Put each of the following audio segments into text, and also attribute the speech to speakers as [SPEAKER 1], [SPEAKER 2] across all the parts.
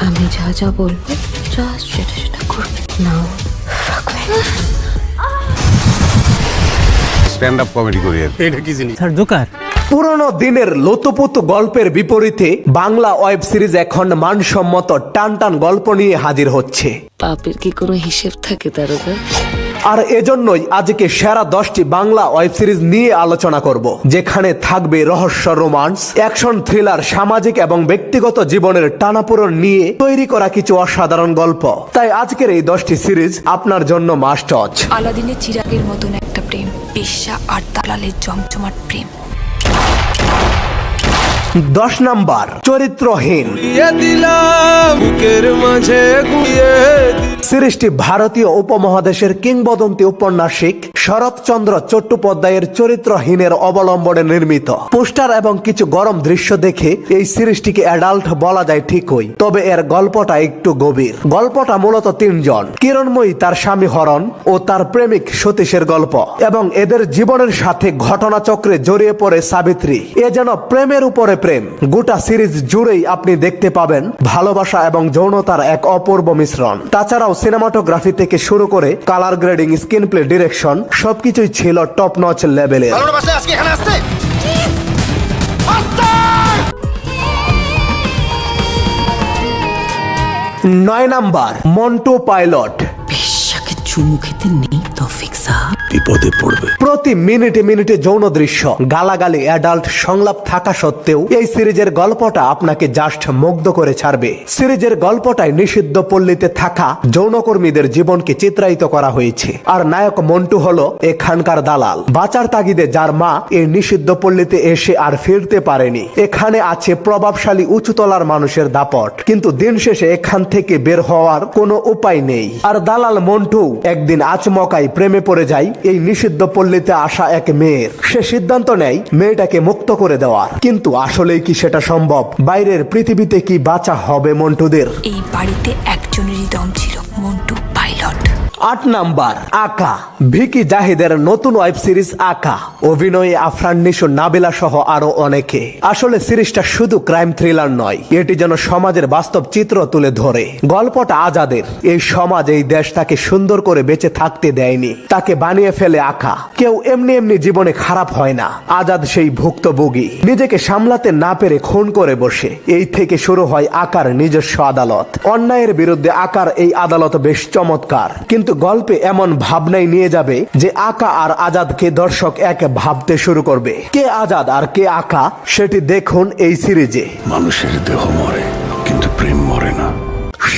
[SPEAKER 1] আমি যা যা বলবো জাস্ট সেটা সেটা করবে নাও।
[SPEAKER 2] স্ট্যান্ড আপ কমেডি করি আর কি।
[SPEAKER 3] এটা কি জিনিস?
[SPEAKER 4] Sir Joker.
[SPEAKER 5] পুরনো দিনের লুতুপুতু গল্পের বিপরীতে বাংলা ওয়েব সিরিজ এখন মানসম্মত টানটান গল্প নিয়ে হাজির হচ্ছে।
[SPEAKER 1] পাপের কি কোনো হিসেব থাকে দারোগা?
[SPEAKER 5] আর এজন্যই আজকে সেরা 10টি বাংলা ওয়েব সিরিজ নিয়ে আলোচনা করব, যেখানে থাকবে রহস্য, রোমান্স, অ্যাকশন, থ্রিলার, সামাজিক এবং ব্যক্তিগত জীবনের টানাপোড়েন নিয়ে তৈরি করা কিছু অসাধারণ গল্প। তাই আজকের এই 10টি সিরিজ আপনার জন্য মাস্ট ওয়াচ।
[SPEAKER 6] আলাদিনের চিরাগের মতন একটা প্রেম, বেশ্যা আর দালালের জমজমাট প্রেম।
[SPEAKER 5] 10 নাম্বার, চরিত্রহীন। সিরিজটি ভারতীয় উপমহাদেশের কিংবদন্তি উপন্যাসিক শরৎচন্দ্র চট্টোপাধ্যায়ের চরিত্রহীনের অবলম্বনে নির্মিত। পোস্টার এবং কিছু গরম দৃশ্য দেখে এই সিরিজটিকে অ্যাডাল্ট বলা যায় ঠিকই, তবে এর গল্পটা একটু গভীর। গল্পটা মূলত 3 জন, কিরণময়ী, তার স্বামী হরণ ও তার প্রেমিক সতীশের গল্প, এবং এদের জীবনের সাথে ঘটনাচক্রে জড়িয়ে পড়ে সাবিত্রী। এ যেন প্রেমের উপরে প্রেম। গোটা সিরিজ জুড়েই আপনি দেখতে পাবেন ভালোবাসা এবং যৌনতার এক অপূর্ব মিশ্রণ। তাছাড়াও সিনেমাটোগ্রাফি থেকে শুরু করে colour grading, screen play, direction সবকিছুই ছিল টপ নচ লেভেলের। 9 নাম্বার, মন্টু পাইলট।
[SPEAKER 1] বেশ্যাকে চুমু খেতে নেই তো ফিক্সা।
[SPEAKER 2] বিপদে পড়বে।
[SPEAKER 5] প্রতি মিনিটে মিনিটে যৌন দৃশ্য, গালাগালি, অ্যাডাল্ট সংলাপ থাকা সত্ত্বেও এই সিরিজের গল্পটা আপনাকে জাস্ট মুগ্ধ করে ছাড়বে। সিরিজের গল্পটায় নিষিদ্ধ পল্লীতে থাকা যৌনকর্মীদের জীবনকে চিত্রায়িত করা হয়েছে। আর নায়ক মন্টু হলো এখানকার দালাল, বাঁচার তাগিদে যার মা এই নিষিদ্ধ পল্লীতে এসে আর ফিরতে পারেনি। এখানে আছে প্রভাবশালী উঁচুতলার মানুষের দাপট, কিন্তু দিন শেষে এখান থেকে বের হওয়ার কোনো উপায় নেই। আর দালাল মন্টু একদিন আচমকাই প্রেমে পড়ে যায় এই নিষিদ্ধ পল্লীতে আসা এক মেয়ের। সে সিদ্ধান্ত নেয় মেয়েটাকে মুক্ত করে দেওয়ার, কিন্তু আসলেই কি সেটা সম্ভব? বাইরের পৃথিবীতে কি বাঁচা হবে মন্টুদের?
[SPEAKER 6] এই বাড়িতে একজনেরই দম ছিল, মন্টু পাইলট।
[SPEAKER 5] 8 নাম্বার, আকা। ভিকি জাহিদের নতুন ওয়েব সিরিজ আকা। অভিনয়ে আফরান নিশো, নাবিলা সহ আরো অনেকে। আসলে সিরিজটা শুধু ক্রাইম থ্রিলার নয়, এটি যেন সমাজের বাস্তব চিত্র তুলে ধরে। গল্পটা আজাদের। এই সমাজ, এই দেশ তাকে সুন্দর করে বেঁচে থাকতে দেয়নি, তাকে বানিয়ে ফেলে আকা। কেউ এমনি এমনি জীবনে খারাপ হয় না। আজাদ সেই ভুক্তভোগী, নিজেকে সামলাতে না পেরে খুন করে বসে। এই থেকে শুরু হয় আকার নিজস্ব আদালত। অন্যায়ের বিরুদ্ধে আকার এই আদালত বেশ চমৎকার, কিন্তু গল্পে এমন ভাবনাই নিয়ে যাবে যে আকা আর আজাদকে দর্শক এক ভাবতে শুরু করবে। কে আজাদ আর কে আকা সেটি দেখুন এই সিরিজে।
[SPEAKER 2] মানুষের দেহ মরে কিন্তু প্রেম মরে না।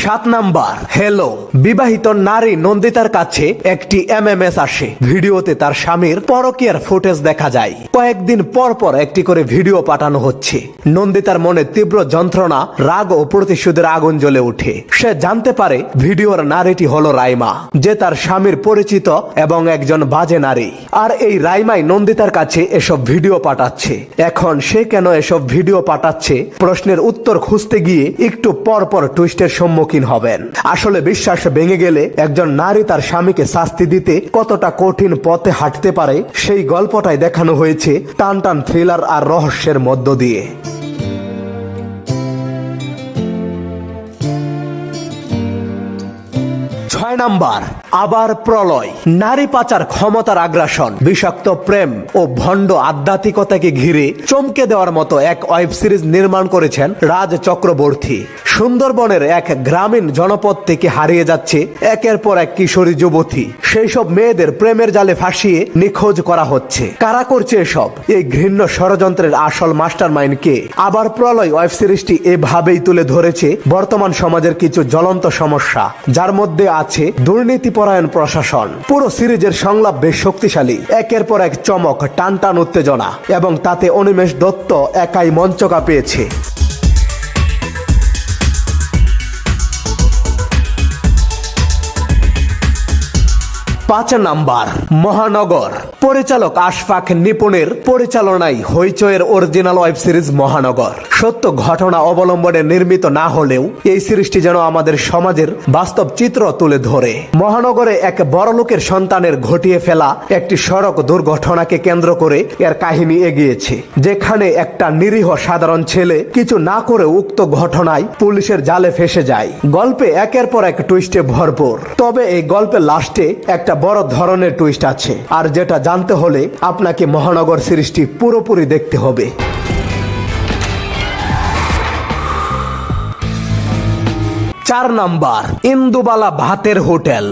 [SPEAKER 5] 7 নাম্বার, হ্যালো। বিবাহিত নারী নন্দিতার কাছে একটি এমএমএস আসে। ভিডিওতে তার স্বামীর পরকীয়ার ফুটেজ দেখা যায়। কয়েকদিন পর পর একটি করে ভিডিও পাঠানো হচ্ছে। নন্দিতার মনে তীব্র যন্ত্রণা, রাগ ও প্রতিশোধের আগুন জ্বলে ওঠে। সে জানতে পারে ভিডিওর নারীটি হলো রাইমা, যে তার স্বামীর পরিচিত এবং একজন বাজে নারী। আর এই রাইমাই নন্দিতার কাছে এসব ভিডিও পাঠাচ্ছে। এখন সে কেন এসব ভিডিও পাঠাচ্ছে প্রশ্নের উত্তর খুঁজতে গিয়ে একটু পর পর টুইস্টের সম্মুখীন হবেন। আসলে বিশ্বাস ভেঙে গেলে একজন নারী তার স্বামীকে শাস্তি দিতে কতটা কঠিন পথে হাঁটতে পারে, সেই গল্পটাই দেখানো হয়েছে টানটান থ্রিলার আর রহস্যের মধ্য দিয়ে। 6 নাম্বার, আবার প্রলয়। নারী পাচার, ক্ষমতার আগ্রাসন, বিষাক্ত প্রেম ও ভণ্ড আধ্যাত্মিকতাকে ঘিরে চমকে দেওয়ার মতো এক ওয়েব সিরিজ নির্মাণ করেছেন রাজ চক্রবর্তী। সুন্দরবনের এক গ্রামীণ জনপদ থেকে হারিয়ে যাচ্ছে একের পর এক কিশোরী যুবতী। সেই সব মেয়েদের প্রেমের জালে ফাঁসিয়ে নিখোঁজ করা হচ্ছে। কারা করছে এসব? এই ঘৃণ্য ষড়যন্ত্রের আসল মাস্টারমাইন্ড কে? আবার প্রলয় ওয়েব সিরিজটি এভাবেই তুলে ধরেছে বর্তমান সমাজের কিছু জ্বলন্ত সমস্যা, যার মধ্যে আছে দুর্নীতিপরায়ণ প্রশাসন। পুরো সিরিজের সংলাপ বেশ শক্তিশালী, একের পর এক চমক, টানটান উত্তেজনা, এবং তাতে অনিমেষ দত্ত একাই মঞ্চ কাঁপিয়েছে। 5 নাম্বার, মহানগর। পরিচালক আশফাক নিপুণের পরিচালনায় হইচইয়ের অরিজিনাল ওয়েব সিরিজ মহানগর সত্য ঘটনা অবলম্বনে নির্মিত না হলেও এই সিরিজটি যেন আমাদের সমাজের বাস্তব চিত্র তুলে ধরে। মহানগরে এক বড়লোকের সন্তানের ঘটিয়ে ফেলা একটি সড়ক দুর্ঘটনাকে কেন্দ্র করে এর কাহিনী এগিয়েছে, যেখানে একটা নিরীহ সাধারণ ছেলে কিছু না করে উক্ত ঘটনায় পুলিশের জালে ফেসে যায়। গল্পে একের পর এক টুইস্টে ভরপুর, তবে এই গল্পের লাস্টে একটা বড় ধরনের টুইস্ট আছে, আর যেটা জানতে হলে আপনাকে মহানগর সিরিজটি পুরোপুরি দেখতে হবে। 4 নাম্বার, ইন্দুবালা ভাতের হোটেল।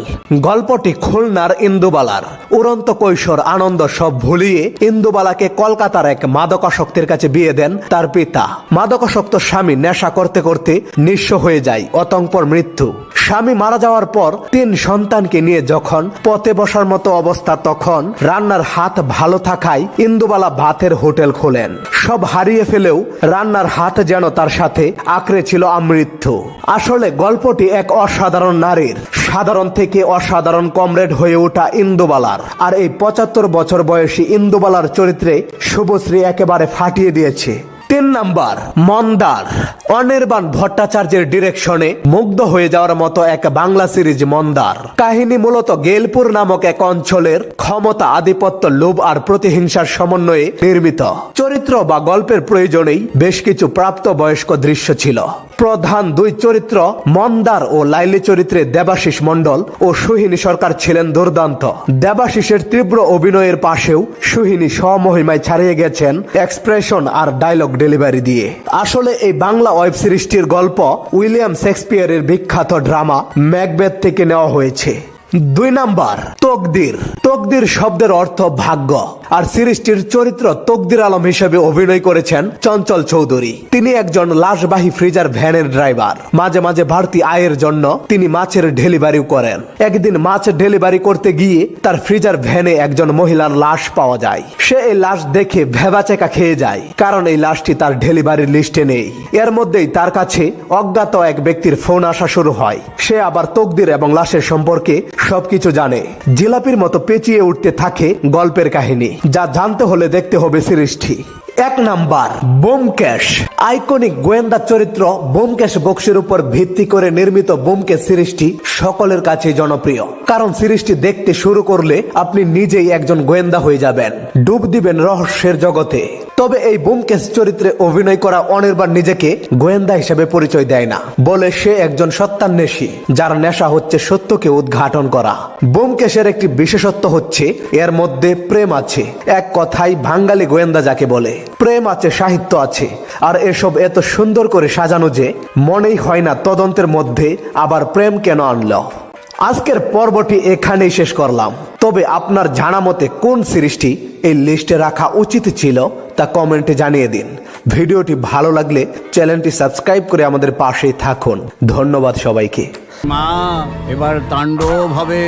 [SPEAKER 5] গল্পটি খুলনার ইন্দুবালার উড়ন্ত কৈশোর আনন্দ সব ভুলিয়ে ইন্দুবালাকে কলকাতার এক মাদকাসক্তের কাছে বিয়ে দেন তার পিতা। মাদকাসক্ত স্বামী নেশা করতে করতে নিঃস্ব হয়ে যায়, অতঃপর মৃত্যু। স্বামী মারা যাওয়ার পর 3 সন্তানকে নিয়ে যখন পথে বসার মতো অবস্থা, তখন রান্নার হাত ভালো থাকায় ইন্দুবালা ভাতের হোটেল খোলেন। সব হারিয়ে ফেলেও রান্নার হাত যেন তার সাথে আঁকড়ে ছিল আমৃত্যু। আসলে গল্পটি এক অসাধারণ নারীর সাধারণ থেকে অসাধারণ কমরেড হয়ে ওঠা ইন্দুবালার, আর এই 75 বছর বয়সী ইন্দুবালার চরিত্রে শুভশ্রী একেবারে ফাটিয়ে দিয়েছে। 3 নাম্বার, মন্দার। অনির্বাণ ভট্টাচার্যের ডিরেকশনে মুগ্ধ হয়ে যাওয়ার মতো এক বাংলা সিরিজ মন্দার। কাহিনী মূলত গেলপুর নামক এক অঞ্চলের ক্ষমতা, আধিপত্য, লোভ আর প্রতিহিংসার সমন্বয়ে নির্মিত। চরিত্র বা গল্পের প্রয়োজনেই বেশ কিছু প্রাপ্ত বয়স্ক দৃশ্য ছিল। প্রধান 2 চরিত্র মন্দার ও লাইলি চরিত্রে দেবাশিস মণ্ডল ও সুহিনী সরকার ছিলেন দুর্দান্ত। দেবাশিসের তীব্র অভিনয়ের পাশেও সুহিনী স্বমহিমায় ছাড়িয়ে গেছেন এক্সপ্রেশন আর ডায়লগ ডেলিভারি দিয়ে। আসলে এই বাংলা ওয়েব সিরিজটির গল্প উইলিয়াম শেক্সপিয়ারের বিখ্যাত ড্রামা ম্যাকবেথ থেকে নেওয়া হয়েছে। 2 নাম্বার, তকদির। তকদির শব্দের অর্থ ভাগ্য, আর সিরিজটির চরিত্র তকদির আলম হিসেবে অভিনয় করেছেন চঞ্চল চৌধুরী। তিনি একজন লাশবাহী ফ্রিজার ভ্যানের ড্রাইভার। মাঝে মাঝে বাড়তি আয়ের জন্য তিনি মাছের ডেলিভারিও করেন। একদিন মাছ ডেলিভারি করতে গিয়ে তার ফ্রিজার ভ্যানে একজন মহিলার লাশ পাওয়া যায়। সে এই লাশ দেখে ভেবাচেকা খেয়ে যায়, কারণ এই লাশটি তার ডেলিভারির লিস্টে নেই। এর মধ্যেই তার কাছে অজ্ঞাত এক ব্যক্তির ফোন আসা শুরু হয়। সে আবার তকদির এবং লাশের সম্পর্কে সবকিছু জানে। জিলাপির মতো পেঁচিয়ে উঠতে থাকে গল্পের কাহিনী, যা জানতে হলে দেখতে হবে সিরিজটি। 1 নাম্বার, ব্যোমকেশ। আইকনিক গোয়েন্দা চরিত্র ব্যোমকেশ বক্সির উপর ভিত্তি করে নির্মিত ব্যোমকেশ সিরিজটি সকলের কাছে জনপ্রিয়, কারণ সিরিজটি দেখতে শুরু করলে আপনি নিজেই একজন গোয়েন্দা হয়ে যাবেন, ডুব দিবেন রহস্যের জগতে। তবে এই ব্যোমকেশ চরিত্রে অভিনয় করা অনির্বাণ নিজেকে গোয়েন্দা হিসেবে পরিচয় দেয় না, বলে সে একজন সত্যান্বেষী যার নেশা হচ্ছে সত্যকে উদ্ঘাটন করা। ব্যোমকেশের একটি বিশেষত্ব হচ্ছে এর মধ্যে প্রেম আছে। এক কথায় বাঙালি গোয়েন্দা যাকে বলে। প্রেম আছে, সাহিত্য আছে, আর এসব এত সুন্দর করে সাজানো যে মনেই হয় না তদন্তের মধ্যে আবার প্রেম কেন আনলো। আজকের পর্বটি এখানেই শেষ করলাম। তবে আপনার জানা মতে কোন সিরিজটি এই লিস্টে রাখা উচিত ছিল তা কমেন্টে জানিয়ে দিন। ভিডিওটি ভালো লাগলে চ্যানেলটি সাবস্ক্রাইব করে আমাদের পাশেই থাকুন। ধন্যবাদ সবাইকে।
[SPEAKER 3] মা, এবার তাণ্ডব হবে।